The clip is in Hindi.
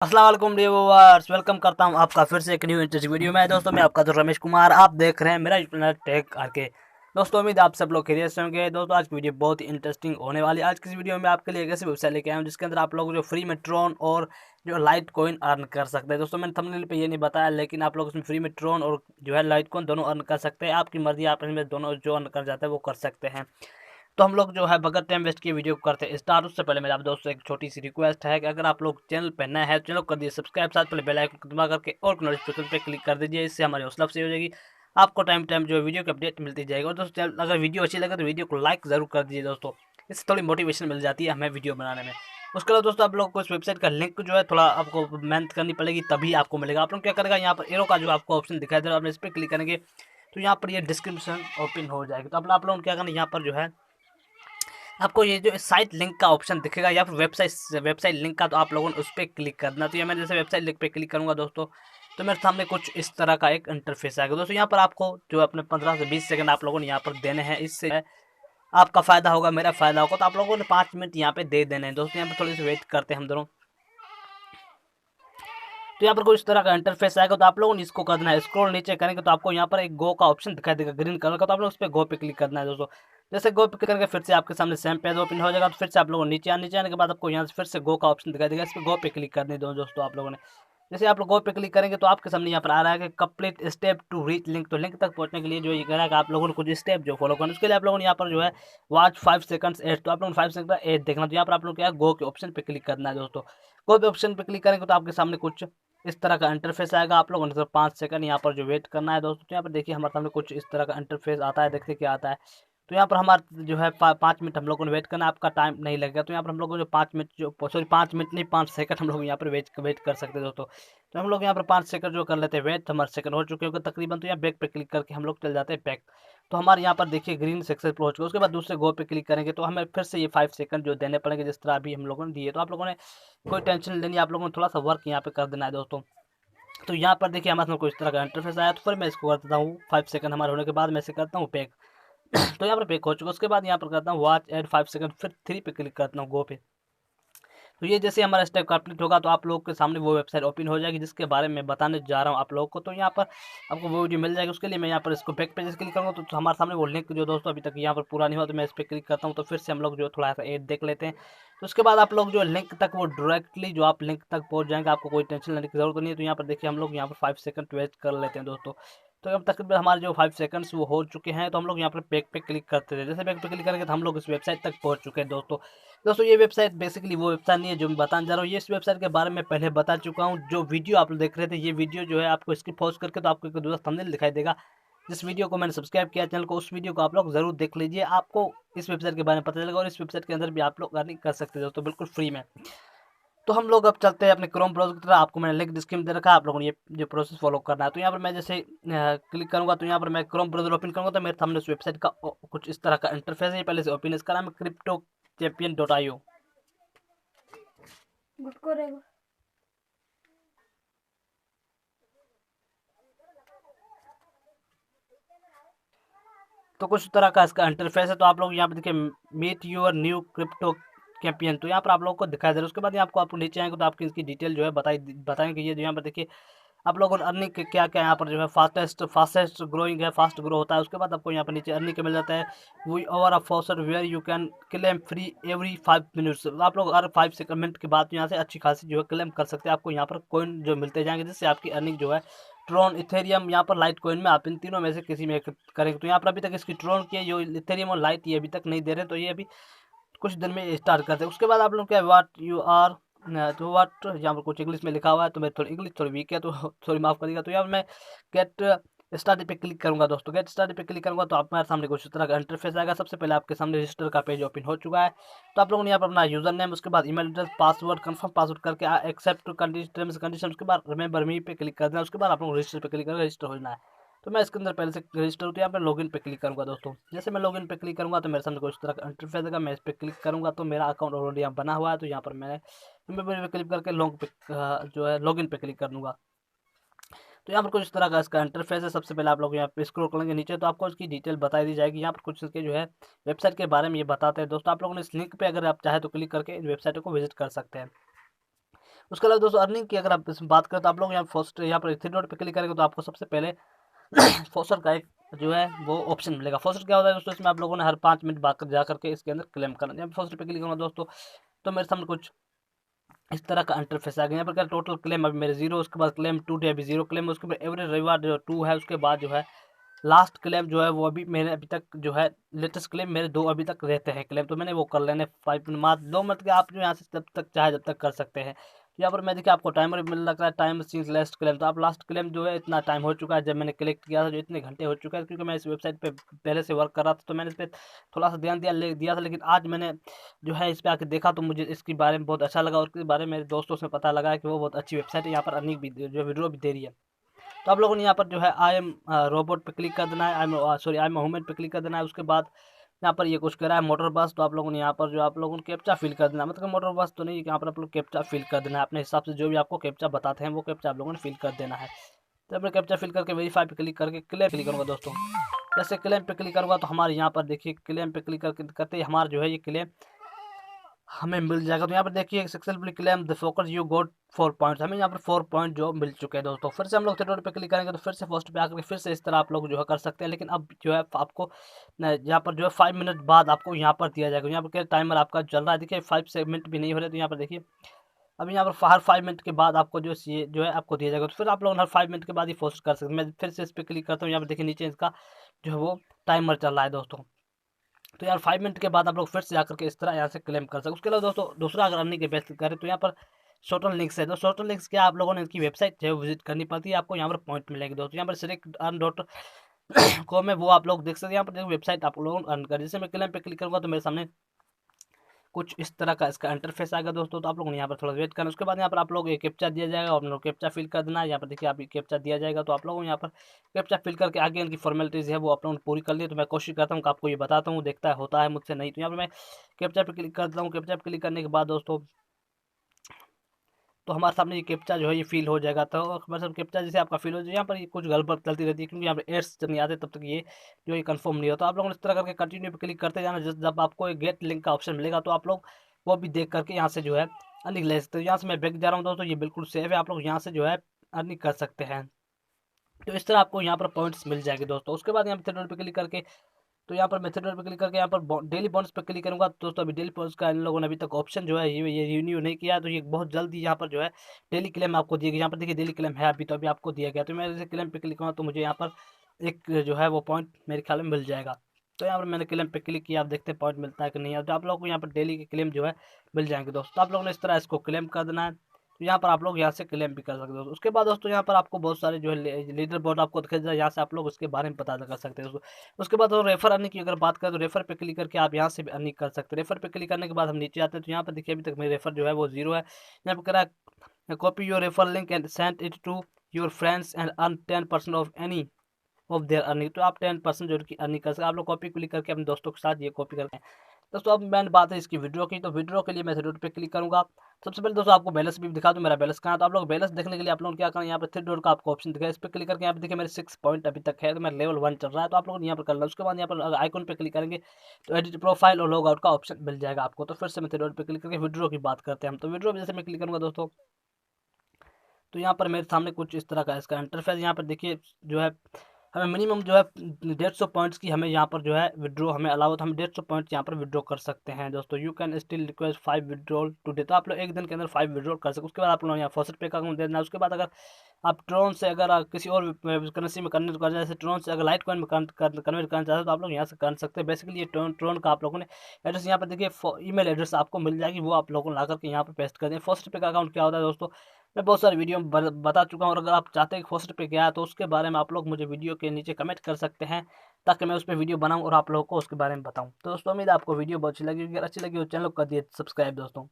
अस्सलाम वालेकुम व्यूअर्स, वेलकम करता हूं आपका फिर से एक न्यू इंटरेस्टिंग वीडियो में। दोस्तों मैं आपका रमेश कुमार, आप देख रहे हैं मेरा चैनल टेक आरके। दोस्तों उम्मीद आप सब लोग खैरियत से होंगे। दोस्तों आज की वीडियो बहुत ही इंटरेस्टिंग होने वाली है। आज की इस वीडियो में आपके लिए एक ऐसी वेबसाइट लेके आया हूं जिसके अंदर आप लोग जो फ्री में ट्रोन और जो लाइट कॉइन अर्न कर सकते हैं। दोस्तों मैंने थंबनेल पे ये नहीं बताया, लेकिन आप लोग इसमें फ्री में ट्रोन और जो है लाइट कॉइन दोनों अर्न कर सकते हैं। आपकी मर्जी, आप इसमें दोनों जो अर्न कर जाते हैं वो कर सकते हैं। तो हम लोग जो है बगैर टाइम वेस्ट किए वीडियो करते हैं स्टार्ट। उससे पहले मेरा आप दोस्तों एक छोटी सी रिक्वेस्ट है कि अगर आप लोग चैनल पर नए हैं तो चैनल कर दीजिए सब्सक्राइब, साथ पहले बेल आइकन दबा करके और नोटिफिकेशन पे क्लिक कर दीजिए। इससे हमारी हौसला अफजाई हो जाएगी, आपको टाइम टाइम जो वीडियो की अपडेट मिलती जाएगी। और दोस्तों अगर वीडियो अच्छी लगे तो वीडियो को लाइक जरूर कर दीजिए दोस्तों, इससे थोड़ी मोटिवेशन मिल जाती है हमें वीडियो बनाने में। उसके अलावा दोस्तों आप लोग को इस वेबसाइट का लिंक जो है थोड़ा आपको मेहनत करनी पड़ेगी तभी आपको मिलेगा। आप लोग क्या करेगा, यहाँ पर एरो का जो आपको ऑप्शन दिखाई दे रहा है, आप इस पर क्लिक करेंगे तो यहाँ पर ये डिस्क्रिप्शन ओपन हो जाएगी। तो आप लोग क्या करना, यहाँ पर जो है आपको ये जो साइट लिंक का ऑप्शन दिखेगा या फिर वेबसाइट लिंक का, तो आप लोगों ने उस पर क्लिक करना। तो ये मैं जैसे वेबसाइट लिंक पे क्लिक करूँगा दोस्तों, तो मेरे सामने कुछ इस तरह का एक इंटरफेस आएगा। दोस्तों यहाँ पर आपको जो अपने 15 से 20 सेकंड आप लोगों ने यहाँ पर देने हैं। इससे आपका फ़ायदा होगा, मेरा फ़ायदा होगा। तो आप लोगों ने 5 मिनट यहाँ पे दे देने हैं दोस्तों। यहाँ पर थोड़ी सी वेट करते हैं हम दोनों। तो यहाँ पर कोई इस तरह का इंटरफेस आएगा, तो आप लोगों ने इसको करना है स्क्रॉल नीचे करेंगे तो आपको यहाँ पर एक गो का ऑप्शन दिखाई देगा ग्रीन कलर का। तो आप लोग उस पर गो पे क्लिक करना है दोस्तों। जैसे गो पे क्लिक करके फिर से आपके सामने सेम पेज ओपन हो जाएगा। तो फिर से आप लोगों को नीचे आने के बाद आपको यहाँ से फिर से गो का ऑप्शन दिखाई देगा, इस पर गो पे क्लिक करने दो दोस्तों आप लोगों ने। जैसे आप लोग गो पे क्लिक करेंगे तो आपके सामने यहाँ पर आ रहा है कि complete step to reach link. तो लिंक तक पहुंचने के लिए जो ये कह रहा है कि आप लोगों ने कुछ स्टेप जो फॉलो करना, उसके लिए आप लोगों ने यहाँ पर जो है वॉच 5 सेकंड्स एड। तो आप लोगों ने 5 सेकंड एड देखना। तो यहाँ पर आप लोग क्या गो के ऑप्शन पे क्लिक करना है दोस्तों। गो पे ऑप्शन पे क्लिक करेंगे तो आपके सामने कुछ इस तरह का इंटरफेस आएगा। आप लोगों ने तो 5 सेकंड यहाँ पर जो वेट करना है दोस्तों। तो यहाँ पर देखिए हमारे सामने कुछ इस तरह का इंटरफेस आता है, देखते क्या आता है। तो यहाँ पर हमारा जो है 5 मिनट हम लोगों ने वेट करना है, आपका टाइम नहीं लगेगा। तो यहाँ पर हम लोग को जो 5 मिनट जो सॉरी 5 मिनट नहीं 5 सेकंड हम लोग यहाँ पर वेट कर सकते हैं दोस्तों। तो हम लोग यहाँ पर 5 सेकंड जो कर लेते हैं वेट, हमारे सेकंड हो चुके होंगे तकरीबन। तो यहाँ बैक पे क्लिक करके हम लोग चल जाते हैं बैक। तो हमारे यहाँ पर देखिए ग्रीन सक्सेसफुल हो चुका है। उसके बाद दूसरे गो पे क्लिक करेंगे तो हमें फिर से ये 5 सेकंड जो देने पड़ेंगे जिस तरह अभी हम लोगों ने दिए। तो आप लोगों ने कोई टेंशन नहीं लेनी, आप लोगों ने थोड़ा सा वर्क यहाँ पे कर देना है दोस्तों। तो यहाँ पर देखिए हमारे सामने कुछ इस तरह का इंटरफेस आया। तो फिर मैं इसको करता हूँ 5 सेकंड हमारे होने के बाद मैं इसे करता हूँ पैक। तो यहाँ पर पैक हो चुका। उसके बाद यहाँ पर करता हूँ वॉच एड 5 सेकंड, फिर 3 पे क्लिक करता हूँ गो पे। तो ये जैसे हमारा स्टेप कंप्लीट होगा तो आप लोग के सामने वो वेबसाइट ओपन हो जाएगी जिसके बारे में बताने जा रहा हूँ आप लोगों को। तो यहाँ पर आपको वो वीडियो मिल जाएगी। उसके लिए मैं यहाँ पर इसको बैक पेज क्लिक करूँगा तो हमारे सामने वो लिंक जो दोस्तों अभी तक यहाँ पर पूरा नहीं हुआ, तो मैं इस पर क्लिक करता हूँ। तो फिर से हम लोग जो थोड़ा सा एड देख लेते हैं। तो उसके बाद आप लोग जो लिंक तक वो डायरेक्टली जो आप लिंक तक पहुँच जाएंगे, आपको कोई टेंशन लेने की जरूरत नहीं है। तो यहाँ पर देखिए हम लोग यहाँ पर 5 सेकंड वेट कर लेते हैं दोस्तों। तो अब तकरीबन हमारे जो 5 सेकंड्स वो हो चुके हैं। तो हम लोग यहाँ पर बैक पे क्लिक करते थे। जैसे बैक पे क्लिक करेंगे तो हम लोग इस वेबसाइट तक पहुँच चुके हैं दोस्तों। दोस्तों ये वेबसाइट बेसिकली वो वेबसाइट नहीं है जो मैं बताने जा रहा हूँ। ये इस वेबसाइट के बारे में पहले बता चुका हूँ। जो वीडियो आप लोग देख रहे थे ये वीडियो जो है आपको इसकी पॉज करके तो आपको एक दूसरा थंबनेल दिखाई देगा। जिस वीडियो को मैंने सब्सक्राइब किया चैनल को, उस वीडियो को आप लोग जरूर देख लीजिए, आपको इस वेबसाइट के बारे में पता चलेगा। और इस वेबसाइट के अंदर भी आप लोग अर्निंग कर सकते हैं दोस्तों बिल्कुल फ्री में। तो हम लोग अब चलते हैं अपने क्रोम ब्राउज़र की तरह। आपको मैंने लिंक डिस्क्रिप्शन दे रखा है, आप लोगों ने ये जो प्रोसेस फॉलो करना है। तो यहाँ पर मैं जैसे क्लिक करूँगा तो यहाँ पर मैं क्रोम ब्राउज़र ओपन करूँगा तो मेरे सामने उस वेबसाइट का कुछ इस तरह का इंटरफेस है। पहले से ओपन इसका नाम है cryptochampion.io। तो कुछ तरह का इसका इंटरफेस है। तो आप लोग यहाँ पे देखिए meet your new crypto campaign, तो यहाँ पर आप लोगों को दिखाई दे रहा है। उसके बाद आपको नीचे आएंगे तो आपकी इसकी डिटेल जो है बताएंगे। ये जो यहाँ पर देखिए आप लोगों को अर्निंग के क्या क्या यहाँ पर जो है फास्टेस्ट ग्रोइंग है, फास्ट ग्रो होता है। उसके बाद आपको यहाँ पर नीचे अर्निंग के मिल जाता है we offer a faucet where you can claim free every 5 minutes. आप लोग हर 5 सेकंड मिनट के बाद यहाँ से अच्छी खासी जो है क्लेम कर सकते हैं। आपको यहाँ पर कॉइन जो मिलते जाएंगे जिससे आपकी अर्निंग जो है ट्रोन, इथेरियम, यहाँ पर लाइट कॉइन में आप इन तीनों में से किसी में करेंगे। तो यहाँ पर अभी तक इसकी ट्रोन की जो इथेरियम और लाइट ये अभी तक नहीं दे रहे, तो ये अभी कुछ दिन में स्टार्ट करते हैं। उसके बाद आप लोग क्या वाट यू आर, तो वाट यहाँ पर कुछ इंग्लिश में लिखा हुआ है तो मैं थोड़ी इंग्लिश थोड़ी वीक है तो थोड़ी माफ़ करिएगा। तो यहाँ मैं गेट स्टार्ट पे क्लिक करूंगा दोस्तों। गेट स्टार्ट पे क्लिक करूंगा तो आपके सामने कुछ इस तरह का इंटरफेस आएगा। सबसे पहले आपके सामने रजिस्टर का पेज ओपन हो चुका है। तो आप लोगों ने यहाँ पर अपना यूजर नेम, उसके बाद email address, password, confirm password करके एक्सेप्ट कंडीशन, उसके बाद रिमेंबर मी पे क्लिक कर देना। उसके बाद आप लोग रजिस्टर पे क्लिक करके रजिस्टर हो जाना है। तो मैं इसके अंदर पहले से रजिस्टर हूँ तो यहाँ पर लॉगिन पे क्लिक करूँगा दोस्तों। जैसे मैं लॉगिन पे क्लिक करूँगा तो मेरे सामने कुछ तरह का इंटरफेस आएगा। मैं इस पर क्लिक करूँगा तो मेरा अकाउंट ऑलरेडी यहाँ बना हुआ है। तो यहाँ पर मैंने क्लिक करके लॉग पे जो है लॉगिन पे क्लिक कर दूँगा। तो यहाँ पर कुछ इस तरह का इसका इंटरफेस है। सबसे पहले आप लोग यहाँ पे स्क्रॉल करेंगे नीचे तो आपको इसकी डिटेल बताई दी जाएगी। यहाँ पर कुछ इसके जो है वेबसाइट के बारे में ये बताते हैं दोस्तों। आप लोगों ने इस लिंक पे अगर आप चाहे तो क्लिक करके इन वेबसाइटों को विजिट कर सकते हैं। उसके अलावा दोस्तों अर्निंग की अगर आप इसमें बात करें तो आप लोग यहाँ फर्स्ट यहाँ पर थ्री डॉट पे क्लिक करेंगे तो आपको सबसे पहले फोस्टर का एक जो है वो ऑप्शन मिलेगा। फोस्टर क्या होता है दोस्तों, इसमें आप लोगों ने हर 5 मिनट बाद जा करके इसके अंदर क्लेम करना। जब फोस्टर पे क्लिक करूँगा दोस्तों तो मेरे सामने कुछ इस तरह का इंटरफेस आ गया। यहाँ पर क्या टोटल क्लेम अभी मेरे 0, उसके बाद क्लेम 2 डे अभी 0 क्लेम, उसके बाद एवरेज रिवार्ड जो 2 है, उसके बाद जो है लास्ट क्लेम जो है वो अभी मेरे अभी तक जो है लेटेस्ट क्लेम मेरे 2 अभी तक रहते हैं क्लेम, तो मैंने वो कर लेने 5 मिनट मात्र 2 मिनट के आप जो यहाँ से जब तक चाहे जब तक कर सकते हैं। यहाँ पर मैं देखिए आपको टाइमर मिल रहा है, टाइम सीन्स लास्ट क्लेम, तो आप लास्ट क्लेम जो है इतना टाइम हो चुका है जब मैंने कलेक्ट किया था, जो इतने घंटे हो चुका है, क्योंकि मैं इस वेबसाइट पे पहले से वर्क कर रहा था तो मैंने इस पर थोड़ा सा ध्यान दिया था। लेकिन आज मैंने जो है इस पर आके देखा तो मुझे इसके बारे में बहुत अच्छा लगा, और इसके बारे में मेरे दोस्तों से पता लगा है कि वो बहुत अच्छी वेबसाइट है, यहाँ पर अर्निंग भी जो विड्रॉ भी दे रही है। तो आप लोगों ने यहाँ पर जो है आई एम रोबोट पे क्लिक कर देना है, आई एम ह्यूमन पे क्लिक कर देना है। उसके बाद यहाँ पर ये कुछ कह रहा है मोटर बस, तो आप लोगों ने यहाँ पर जो आप लोगों ने कैप्चा फिल कर देना, मतलब मोटर बस तो नहीं, यहाँ पर आप लोग कैप्चा फिल कर देना है अपने हिसाब से, जो भी आपको कैप्चा बताते हैं वो कैप्चा आप लोगों ने फिल कर देना है। तो अपने कैप्चा फिल करके वेरीफाई पे क्लिक करके क्लेम क्लिक करूँगा दोस्तों। जैसे क्लेम पे क्लिक करूँगा तो हमारे यहाँ पर देखिए क्लेम पे क्लिक करते ही हमारा जो है ये क्लेम हमें मिल जाएगा। तो यहाँ पर देखिए successfully claim the focus you got 4 points, हमें यहाँ पर 4 पॉइंट जो मिल चुके हैं दोस्तों। फिर से हम लोग थर्ड डॉट पे क्लिक करेंगे तो फिर से फर्स्ट पे आकर फिर से इस तरह आप लोग जो है कर सकते हैं, लेकिन अब जो है आपको यहाँ पर जो है 5 मिनट बाद आपको यहाँ पर दिया जाएगा। यहाँ पर क्या टाइमर आपका चल रहा है, देखिए 5 मिनट भी नहीं हो रहे, तो यहाँ पर देखिए अब यहाँ पर हर 5 मिनट के बाद आपको जो है आपको दिया जाएगा। तो फिर आप लोग हर 5 मिनट के बाद ही फोस्ट कर सकते हैं। मैं फिर से इस पर क्लिक करता हूँ, यहाँ पर देखिए नीचे इसका जो है वो टाइमर चल रहा है दोस्तों। तो यार 5 मिनट के बाद आप लोग फिर से जाकर के इस तरह यहाँ से क्लेम कर सकते। उसके अलावा दोस्तों दूसरा अगर अर्निंग की बेस करें तो यहाँ पर शॉर्टल लिंक्स है। तो शॉर्टल लिंक्स क्या आप लोगों ने इनकी वेबसाइट जो है विजिट करनी पड़ती है, आपको यहाँ पर पॉइंट मिलेंगे दोस्तों। यहाँ पर सिर्फ अर्न डॉट कॉम है, वो आप लोग देख सकते हैं। यहाँ पर देखो वेबसाइट आप लोगों को अर्न कर, जैसे मैं क्लेम पे क्लिक करूँगा तो मेरे सामने कुछ इस तरह का इसका इंटरफेस आएगा दोस्तों। तो आप लोगों ने यहाँ पर थोड़ा वेट करना, उसके बाद यहाँ पर आप लोग एक कैप्चा दिया जाएगा और आप लोग कैप्चा फिल कर देना है। यहाँ पर देखिए आप कैप्चा दिया जाएगा तो आप लोगों को यहाँ पर कैप्चा फिल करके आगे इनकी फॉर्मेलिटीज़ है वो आप लोगों ने पूरी कर ली। तो मैं कोशिश करता हूँ कि आपको ये बताता हूँ, देखता है होता है मुझसे नहीं, तो यहाँ पर मैं कैप्चा पे क्लिक करता हूँ। कैप्चा पे क्लिक करने के बाद दोस्तों तो हमारे सामने ये कैप्चा जो है ये फिल हो जाएगा। तो हमारे सामने कैप्चा जैसे आपका फिल हो जाए, यहाँ पर ये कुछ गड़बड़ चलती रहती है क्योंकि यहाँ पर एड्स जब नहीं आते तब तक ये जो ये कंफर्म नहीं होता। आप लोगों ने इस तरह करके कंटिन्यू पे क्लिक करते जाना, जब आपको एक गेट लिंक का ऑप्शन मिलेगा तो आप लोग वो भी देख करके यहाँ से जो है अर्निंग ले सकते हो। यहाँ से मैं बैक जा रहा हूँ दोस्तों, ये बिल्कुल सेफ है, आप लोग यहाँ से जो है अर्निंग कर सकते हैं। तो इस तरह आपको यहाँ पर पॉइंट्स मिल जाएंगे दोस्तों। उसके बाद यहाँ पर पे क्लिक करके तो यहाँ पर मेथड पे क्लिक करके यहाँ पर डेली बॉन्ड्स पे क्लिक करूँगा तो दोस्तों अभी डेली बॉन्ड्स का इन लोगों ने अभी तक ऑप्शन जो है ये रिन्यू नहीं किया, तो ये बहुत जल्दी यहाँ पर जो है डेली क्लेम आपको दिया गया। यहाँ पर देखिए डेली क्लेम है अभी, तो अभी आपको दिया गया। तो मैं जैसे क्लेम पे क्लिक करूँगा तो मुझे यहाँ पर एक जो है वो पॉइंट मेरे ख्याल में मिल जाएगा। तो यहाँ पर मैंने क्लेम पे क्लिक किया, आप देखते हैं पॉइंट मिलता है कि नहीं है। तो आप लोगों को यहाँ पर डेली के क्लेम जो है मिल जाएंगे दोस्तों। तो आप लोगों ने इस तरह इसको क्लेम कर देना है, तो यहाँ पर आप लोग यहाँ से क्लेम भी कर सकते हो। उसके बाद दोस्तों यहाँ पर आपको बहुत सारे जो है लीडर बोर्ड आपको दिखाई देगा, यहाँ से आप लोग उसके बारे में पता कर सकते हैं दोस्तों। उसके बाद रेफर अर्निंग की अगर बात करें तो रेफर पे क्लिक करके आप यहाँ से भी अर्निंग कर सकते हैं। रेफर पे क्लिक करने के बाद हम नीचे आते हैं तो यहाँ पर देखिए अभी तक मेरे रेफर जो है वो 0 है। यहाँ पर कह रहा है copy your refer link and send it to your friends and earn 10% of any of their earning. तो आप 10% जो की अर्निंग कर सकते हैं। आप लोग कॉपी क्लिक करके अपने दोस्तों के साथ ये कॉपी करके दोस्तों। अब मैंने बात है इसकी विड्रॉ की, तो विड्रॉ के लिए मैं थ्री डॉट पे क्लिक करूँगा। सबसे पहले दोस्तों आपको बैलेंस भी दिखा दूँ, मेरा बैलेंस कहाँ है। तो आप लोग बैलेंस देखने के लिए आप लोग क्या करें, यहाँ पर थ्री डॉट का आपको ऑप्शन दिखा है, इस पर क्लिक करके यहाँ पर देखिए मेरे 6 पॉइंट अभी तक है, तो मेरा लेवल 1 चल रहा है। तो आप लोग यहाँ पर कर लो। उसके बाद यहाँ पर आइकन पे क्लिक करेंगे तो एडिट प्रोफाइल और लॉग आउट का ऑप्शन मिल जाएगा आपको। तो फिर से मैं थ्री डॉट पे क्लिक करके विड्रॉ की बात करते हैं हम। तो विड्रॉ जैसे मैं क्लिक करूँगा दोस्तों तो यहाँ पर मेरे सामने कुछ इस तरह का इसका इंटरफेस, यहाँ पर देखिए जो है हमें मिनिमम जो है 150 पॉइंट्स की हमें यहाँ पर जो है विड्रॉ हमें अलाउ, तो हम 150 पॉइंट्स यहाँ पर विड्रॉ कर सकते हैं दोस्तों। You can still request 5 withdrawal today, तो आप लोग एक दिन के अंदर 5 विड्रॉल कर सकते। उसके बाद आप लोग यहाँ फर्स्ट पे का अकाउंट देना है। उसके बाद अगर आप ट्रोन से अगर किसी और करेंसी में कन्वर्ट करना, जैसे ट्रोन से अगर लाइट कॉइन में कन्वर्ट करना चाहते हो तो आप लोग यहाँ से कर सकते हैं। बेसिकली ये ट्रोन का आप लोगों ने एड्रेस यहाँ पर देखिए ईमेल एड्रेस आपको मिल जाएगी, वो आप लोगों ने ला करके यहाँ पर पेस्ट कर दें। फर्स्ट पे का अकाउंट क्या होता है दोस्तों, मैं बहुत सारी वीडियो में बता चुका हूँ, और अगर आप चाहते हैं कि फर्स्ट पे क्या है तो उसके बारे में आप लोग मुझे वीडियो के नीचे कमेंट कर सकते हैं, ताकि मैं उस पर वीडियो बनाऊँ और आप लोगों को उसके बारे में बताऊँ। तो दोस्तों उम्मीद है आपको वीडियो बहुत अच्छी लगी, अगर अच्छी लगी तो चैनल को कर दिए सब्सक्राइब दोस्तों।